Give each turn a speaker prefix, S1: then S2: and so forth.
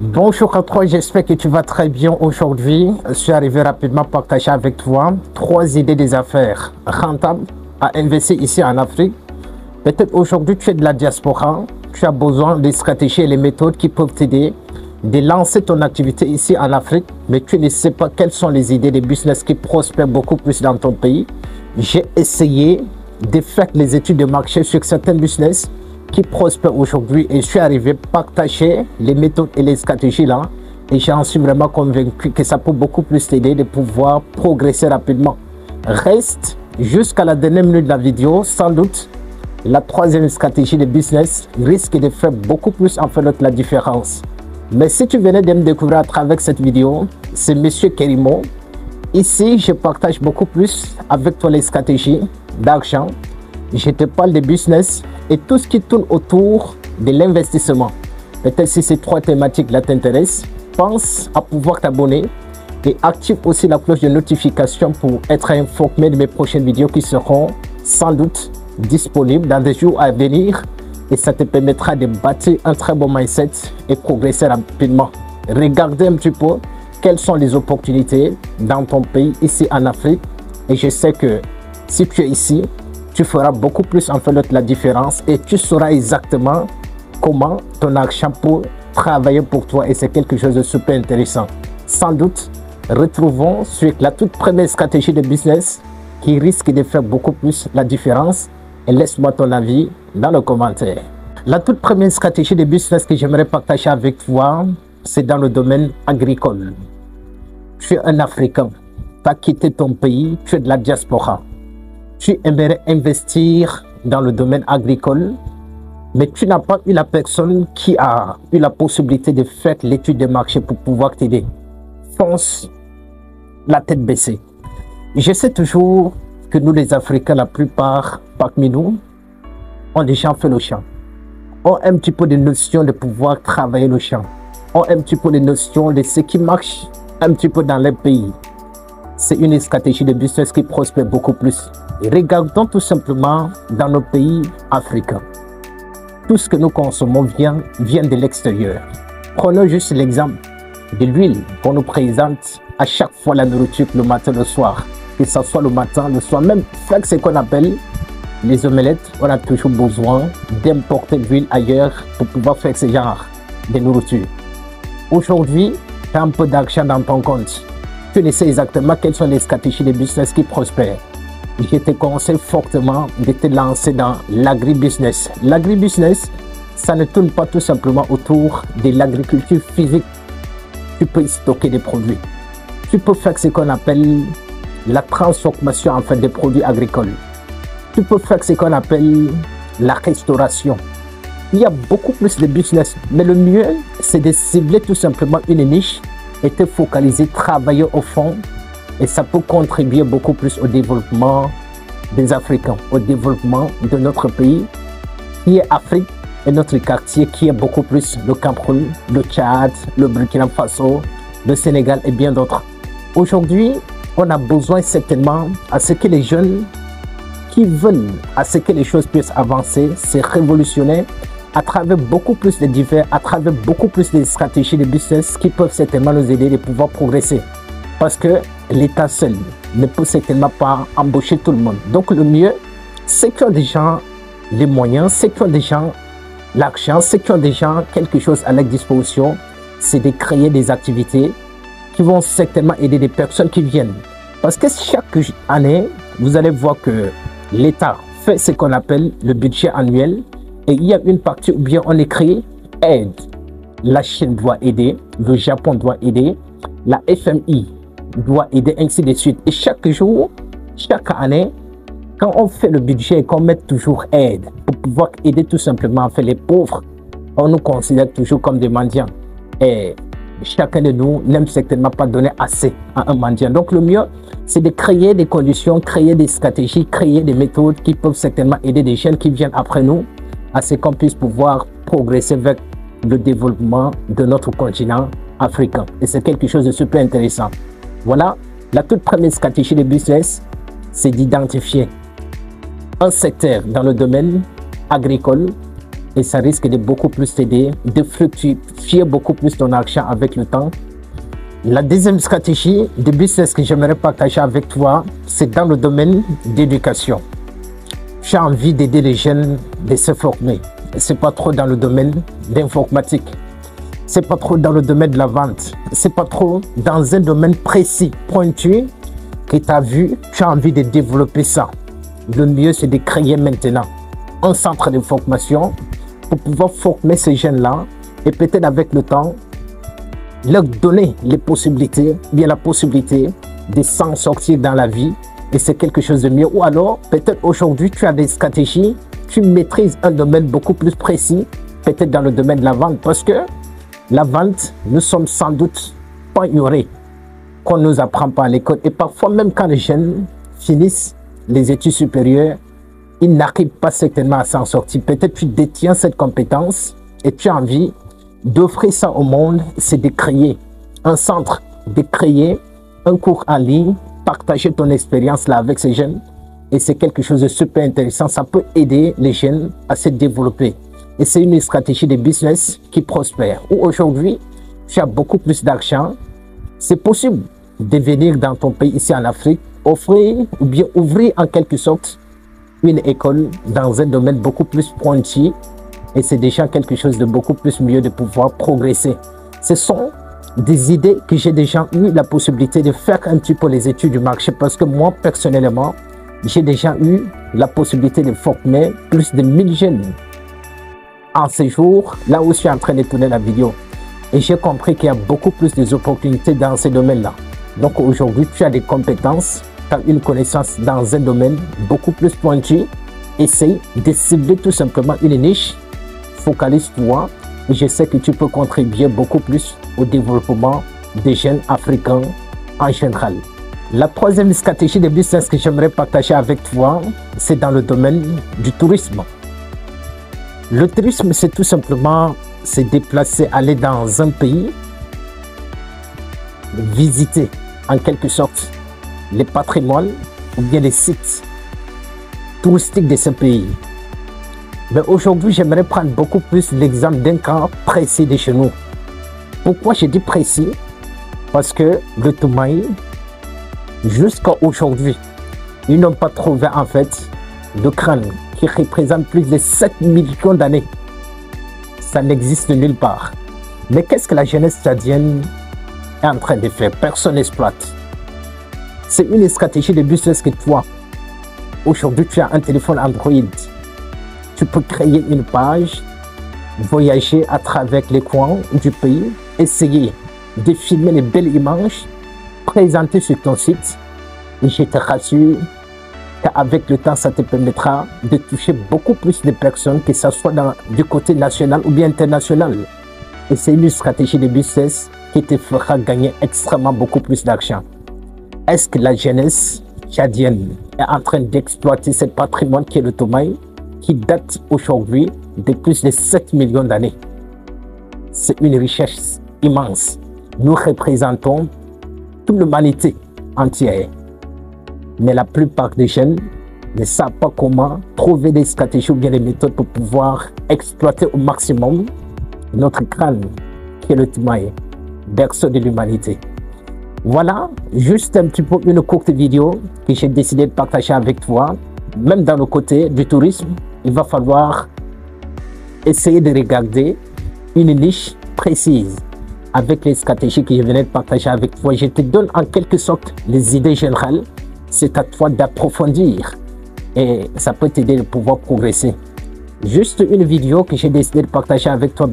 S1: Bonjour à toi, j'espère que tu vas très bien aujourd'hui. Je suis arrivé rapidement partager avec toi 3 idées des affaires rentables à investir ici en Afrique. Peut-être aujourd'hui tu es de la diaspora, tu as besoin des stratégies et les méthodes qui peuvent t'aider de lancer ton activité ici en Afrique, mais tu ne sais pas quelles sont les idées des business qui prospèrent beaucoup plus dans ton pays. J'ai essayé de faire les études de marché sur certains business qui prospèrent aujourd'hui et je suis arrivé à partager les méthodes et les stratégies là et j'en suis vraiment convaincu que ça peut beaucoup plus t'aider de pouvoir progresser rapidement. Reste jusqu'à la dernière minute de la vidéo, sans doute la 3e stratégie de business risque de faire beaucoup plus en fait la différence. Mais si tu venais de me découvrir à travers cette vidéo, c'est Monsieur Kerimo. Ici, je partage beaucoup plus avec toi les stratégies d'argent. Je te parle de business et tout ce qui tourne autour de l'investissement. Peut-être si ces 3 thématiques là t'intéressent, pense à pouvoir t'abonner et active aussi la cloche de notification pour être informé de mes prochaines vidéos qui seront sans doute disponibles dans des jours à venir et ça te permettra de bâtir un très bon mindset et progresser rapidement. Regardez un petit peu quelles sont les opportunités dans ton pays ici en Afrique et je sais que si tu es ici, tu feras beaucoup plus en fait la différence et tu sauras exactement comment ton argent peut travailler pour toi et c'est quelque chose de super intéressant. Sans doute, retrouvons sur la toute première stratégie de business qui risque de faire beaucoup plus la différence et laisse-moi ton avis dans le commentaire. La toute première stratégie de business que j'aimerais partager avec toi, c'est dans le domaine agricole. Tu es un Africain, tu as quitté ton pays, tu es de la diaspora. Tu aimerais investir dans le domaine agricole, mais tu n'as pas eu la personne qui a eu la possibilité de faire l'étude de marché pour pouvoir t'aider. Fonce la tête baissée. Je sais toujours que nous les Africains, la plupart parmi nous, ont déjà fait le champ. Ont un petit peu de notion de pouvoir travailler le champ. Ont un petit peu de notion de ce qui marche un petit peu dans les pays. C'est une stratégie de business qui prospère beaucoup plus. Et regardons tout simplement dans nos pays africains. Tout ce que nous consommons vient de l'extérieur. Prenons juste l'exemple de l'huile qu'on nous présente à chaque fois la nourriture le matin, le soir. Que ce soit le matin, le soir, même faire ce qu'on appelle les omelettes, on a toujours besoin d'importer de l'huile ailleurs pour pouvoir faire ce genre de nourriture. Aujourd'hui, tu as un peu d'argent dans ton compte. Tu ne sais exactement quelles sont les stratégies de business qui prospèrent. Je te conseille fortement de te lancer dans l'agribusiness. L'agribusiness, ça ne tourne pas tout simplement autour de l'agriculture physique. Tu peux stocker des produits. Tu peux faire ce qu'on appelle la transformation en fait des produits agricoles. Tu peux faire ce qu'on appelle la restauration. Il y a beaucoup plus de business, mais le mieux, c'est de cibler tout simplement une niche et te focaliser, travailler au fond. Et ça peut contribuer beaucoup plus au développement des Africains, au développement de notre pays, qui est Afrique, et notre quartier qui est beaucoup plus le Cameroun, le Tchad, le Burkina Faso, le Sénégal et bien d'autres. Aujourd'hui, on a besoin certainement à ce que les jeunes qui veulent à ce que les choses puissent avancer, c'est révolutionnaire à travers beaucoup plus de divers, à travers beaucoup plus de stratégies de business qui peuvent certainement nous aider de pouvoir progresser. Parce que l'État seul ne peut certainement pas embaucher tout le monde. Donc le mieux, c'est qui ont déjà les moyens, c'est qui ont déjà l'argent, c'est qui ont déjà quelque chose à leur disposition, c'est de créer des activités qui vont certainement aider des personnes qui viennent. Parce que chaque année, vous allez voir que l'État fait ce qu'on appelle le budget annuel et il y a une partie où bien on écrit aide. La Chine doit aider, le Japon doit aider, la FMI doit aider, ainsi de suite. Et chaque jour, chaque année, quand on fait le budget et qu'on met toujours aide pour pouvoir aider tout simplement à faire les pauvres, on nous considère toujours comme des mendiants. Et chacun de nous n'aime certainement pas donner assez à un mendiant. Donc le mieux, c'est de créer des conditions, créer des stratégies, créer des méthodes qui peuvent certainement aider des jeunes qui viennent après nous à ce qu'on puisse pouvoir progresser vers le développement de notre continent africain. Et c'est quelque chose de super intéressant. Voilà, la toute première stratégie de business, c'est d'identifier un secteur dans le domaine agricole et ça risque de beaucoup plus t'aider, de fructifier beaucoup plus ton argent avec le temps. La deuxième stratégie de business que j'aimerais partager avec toi, c'est dans le domaine d'éducation. J'ai envie d'aider les jeunes de se former. C'est pas trop dans le domaine d'informatique. C'est pas trop dans le domaine de la vente. C'est pas trop dans un domaine précis, pointu, que tu as vu, tu as envie de développer ça. Le mieux, c'est de créer maintenant un centre de formation pour pouvoir former ces jeunes-là et peut-être avec le temps, leur donner les possibilités, bien la possibilité de s'en sortir dans la vie et c'est quelque chose de mieux. Ou alors, peut-être aujourd'hui, tu as des stratégies, tu maîtrises un domaine beaucoup plus précis, peut-être dans le domaine de la vente parce que la vente, nous sommes sans doute pas ignorés, qu'on ne nous apprend pas à l'école et parfois même quand les jeunes finissent les études supérieures, ils n'arrivent pas certainement à s'en sortir. Peut-être tu détiens cette compétence et tu as envie d'offrir ça au monde, c'est de créer un centre, de créer un cours en ligne, partager ton expérience là avec ces jeunes et c'est quelque chose de super intéressant. Ça peut aider les jeunes à se développer et c'est une stratégie de business qui prospère. Où aujourd'hui, tu as beaucoup plus d'argent, c'est possible de venir dans ton pays ici en Afrique, offrir ou bien ouvrir en quelque sorte une école dans un domaine beaucoup plus pointu et c'est déjà quelque chose de beaucoup plus mieux de pouvoir progresser. Ce sont des idées que j'ai déjà eu la possibilité de faire un petit peu les études du marché parce que moi personnellement, j'ai déjà eu la possibilité de former plus de 1000 jeunes en séjour, là où je suis en train de tourner la vidéo. Et j'ai compris qu'il y a beaucoup plus d'opportunités dans ces domaines-là. Donc aujourd'hui, tu as des compétences, tu as une connaissance dans un domaine beaucoup plus pointu. Essaye de cibler tout simplement une niche, focalise-toi et je sais que tu peux contribuer beaucoup plus au développement des jeunes africains en général. La troisième stratégie de business que j'aimerais partager avec toi, c'est dans le domaine du tourisme. Le tourisme, c'est tout simplement se déplacer, aller dans un pays, visiter en quelque sorte les patrimoines ou bien les sites touristiques de ce pays. Mais aujourd'hui, j'aimerais prendre beaucoup plus l'exemple d'un cas précis de chez nous. Pourquoi je dis précis? Parce que le Toumaï, jusqu'à aujourd'hui, ils n'ont pas trouvé en fait le crâne qui représente plus de 7 millions d'années. Ça n'existe nulle part. Mais qu'est-ce que la jeunesse tchadienne est en train de faire? Personne n'exploite. C'est une stratégie de business que toi, aujourd'hui, tu as un téléphone Android. Tu peux créer une page, voyager à travers les coins du pays, essayer de filmer les belles images, présenter sur ton site. Et je te rassure qu'avec le temps, ça te permettra de toucher beaucoup plus de personnes, que ce soit du côté national ou bien international. Et c'est une stratégie de business qui te fera gagner extrêmement beaucoup plus d'argent. Est-ce que la jeunesse tchadienne est en train d'exploiter ce patrimoine qui est le Toumaï, qui date aujourd'hui de plus de 7 millions d'années? C'est une richesse immense. Nous représentons toute l'humanité entière. Mais la plupart des jeunes ne savent pas comment trouver des stratégies ou bien des méthodes pour pouvoir exploiter au maximum notre crâne, qui est le Toumaï, berceau de l'humanité. Voilà, juste un petit peu une courte vidéo que j'ai décidé de partager avec toi. Même dans le côté du tourisme, il va falloir essayer de regarder une niche précise avec les stratégies que je venais de partager avec toi. Je te donne en quelque sorte les idées générales. C'est à toi d'approfondir et ça peut t'aider de pouvoir progresser. Juste une vidéo que j'ai décidé de partager avec toi.